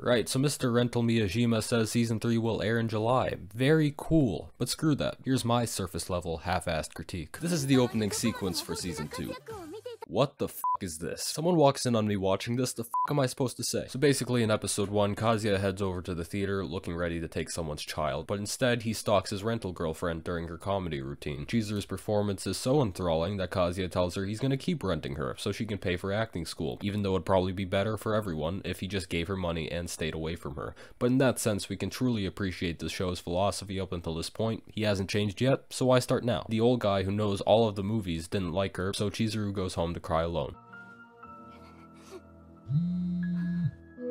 Right, so Mr. Rental Miyajima says Season 3 will air in July. Very cool, but screw that. Here's my surface level, half-assed critique. This is the opening sequence for Season 2. What the f*** is this? Someone walks in on me watching this, the f*** am I supposed to say? So basically in episode 1, Kazuya heads over to the theater looking ready to take someone's child, but instead he stalks his rental girlfriend during her comedy routine. Chizuru's performance is so enthralling that Kazuya tells her he's gonna keep renting her so she can pay for acting school, even though it'd probably be better for everyone if he just gave her money and stayed away from her. But in that sense, we can truly appreciate the show's philosophy up until this point. He hasn't changed yet, so why start now? The old guy who knows all of the movies didn't like her, so Chizuru goes home to cry alone.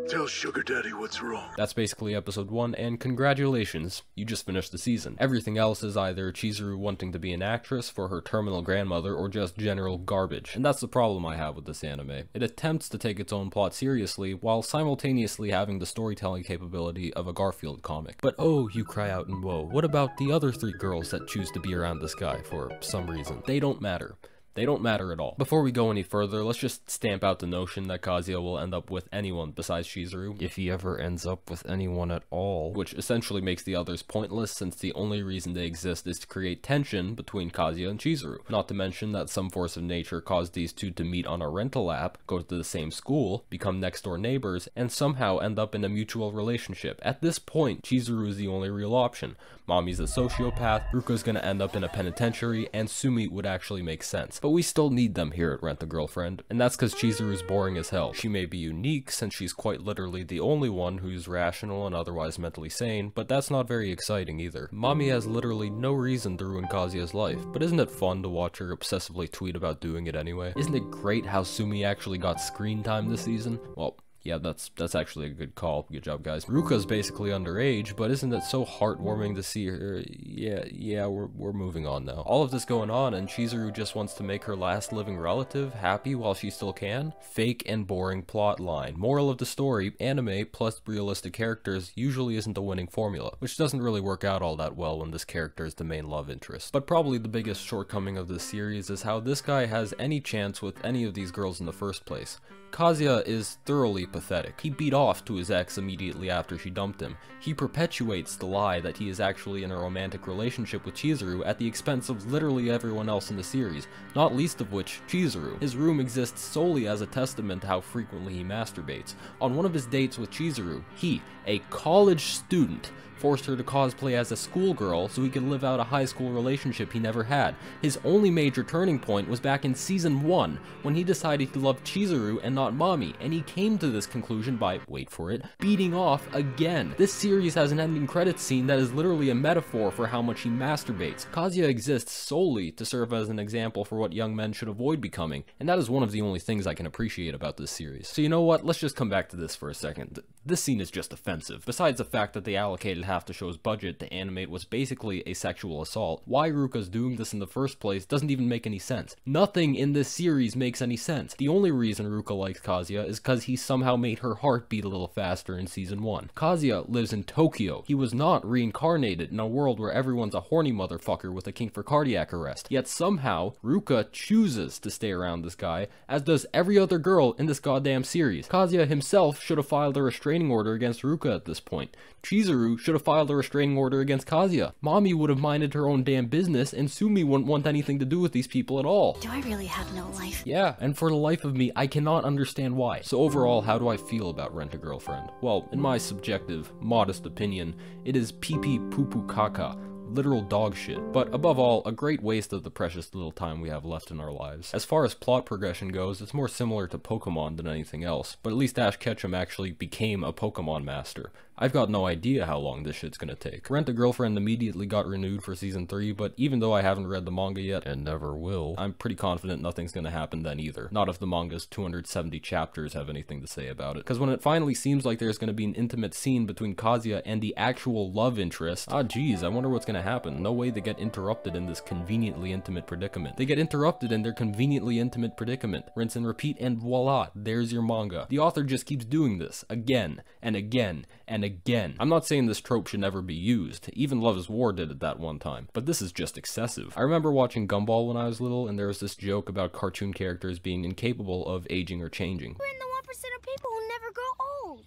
Tell Sugar Daddy what's wrong. That's basically episode 1, and congratulations, you just finished the season. Everything else is either Chizuru wanting to be an actress for her terminal grandmother or just general garbage. And that's the problem I have with this anime. It attempts to take its own plot seriously while simultaneously having the storytelling capability of a Garfield comic. But oh, you cry out in woe, what about the other 3 girls that choose to be around this guy for some reason? They don't matter. They don't matter at all. Before we go any further, let's just stamp out the notion that Kazuya will end up with anyone besides Chizuru, if he ever ends up with anyone at all, which essentially makes the others pointless since the only reason they exist is to create tension between Kazuya and Chizuru. Not to mention that some force of nature caused these two to meet on a rental app, go to the same school, become next door neighbors, and somehow end up in a mutual relationship. At this point, Chizuru is the only real option. Mami's a sociopath, Ruka's gonna end up in a penitentiary, and Sumi would actually make sense. But we still need them here at Rent-A-Girlfriend, and that's because Chizuru's boring as hell. She may be unique, since she's quite literally the only one who's rational and otherwise mentally sane, but that's not very exciting either. Mami has literally no reason to ruin Kazuya's life, but isn't it fun to watch her obsessively tweet about doing it anyway? Isn't it great how Sumi actually got screen time this season? Well, yeah, that's actually a good call. Good job, guys. Ruka's basically underage, but isn't it so heartwarming to see her? Yeah, we're moving on now. All of this going on, and Chizuru just wants to make her last living relative happy while she still can? Fake and boring plot line. Moral of the story, anime plus realistic characters usually isn't the winning formula, which doesn't really work out all that well when this character is the main love interest. But probably the biggest shortcoming of this series is how this guy has any chance with any of these girls in the first place. Kazuya is thoroughly pathetic. He beat off to his ex immediately after she dumped him. He perpetuates the lie that he is actually in a romantic relationship with Chizuru at the expense of literally everyone else in the series, not least of which Chizuru. His room exists solely as a testament to how frequently he masturbates. On one of his dates with Chizuru, he, a college student, forced her to cosplay as a schoolgirl so he could live out a high school relationship he never had. His only major turning point was back in season 1, when he decided he loved Chizuru and not Mami, and he came to this conclusion by, wait for it, beating off again. This series has an ending credits scene that is literally a metaphor for how much he masturbates. Kazuya exists solely to serve as an example for what young men should avoid becoming, and that is one of the only things I can appreciate about this series. So you know what, let's just come back to this for a second. This scene is just offensive. Besides the fact that they allocated half the show's budget to animate what's basically a sexual assault, why Ruka's doing this in the first place doesn't even make any sense. Nothing in this series makes any sense. The only reason Ruka likes Kazuya is because he somehow made her heart beat a little faster in season 1. Kazuya lives in Tokyo. He was not reincarnated in a world where everyone's a horny motherfucker with a kink for cardiac arrest. Yet somehow, Ruka chooses to stay around this guy, as does every other girl in this goddamn series. Kazuya himself should have filed a restraining order against Ruka at this point. Chizuru should have filed a restraining order against Kazuya. Mami would have minded her own damn business, and Sumi wouldn't want anything to do with these people at all. Do I really have no life? Yeah, and for the life of me, I cannot understand why. So overall, how do I feel about Rent-A-Girlfriend? Well, in my subjective, modest opinion, it is pee-pee poo-poo caca. Literal dog shit, but above all, a great waste of the precious little time we have left in our lives. As far as plot progression goes, it's more similar to Pokemon than anything else, but at least Ash Ketchum actually became a Pokemon master. I've got no idea how long this shit's gonna take. Rent-A-Girlfriend immediately got renewed for season 3, but even though I haven't read the manga yet, and never will, I'm pretty confident nothing's gonna happen then either. Not if the manga's 270 chapters have anything to say about it. Because when it finally seems like there's gonna be an intimate scene between Kazuya and the actual love interest, geez, I wonder what's gonna happen. No way they get interrupted in this conveniently intimate predicament. They get interrupted in their conveniently intimate predicament. Rinse and repeat, and voila, there's your manga. The author just keeps doing this, again, and again, and again. I'm not saying this trope should never be used. Even Love is War did it that one time. But this is just excessive. I remember watching Gumball when I was little, and there was this joke about cartoon characters being incapable of aging or changing. We're in the 1% of people who never grow old.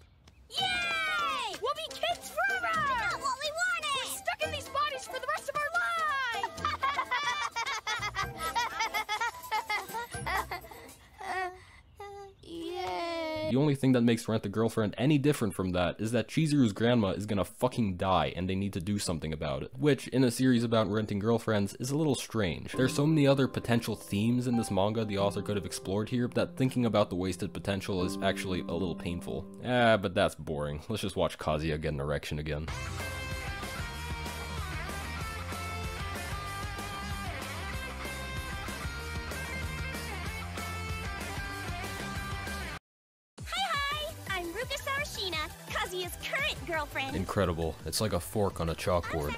Yeah! The only thing that makes Rent a Girlfriend any different from that is that Chizuru's grandma is gonna fucking die and they need to do something about it, which in a series about renting girlfriends is a little strange. There's so many other potential themes in this manga the author could have explored here that thinking about the wasted potential is actually a little painful. But that's boring. Let's just watch Kazuya get an erection again. I'm Ruka Sarashina, Kazuya's current girlfriend. Incredible. It's like a fork on a chalkboard.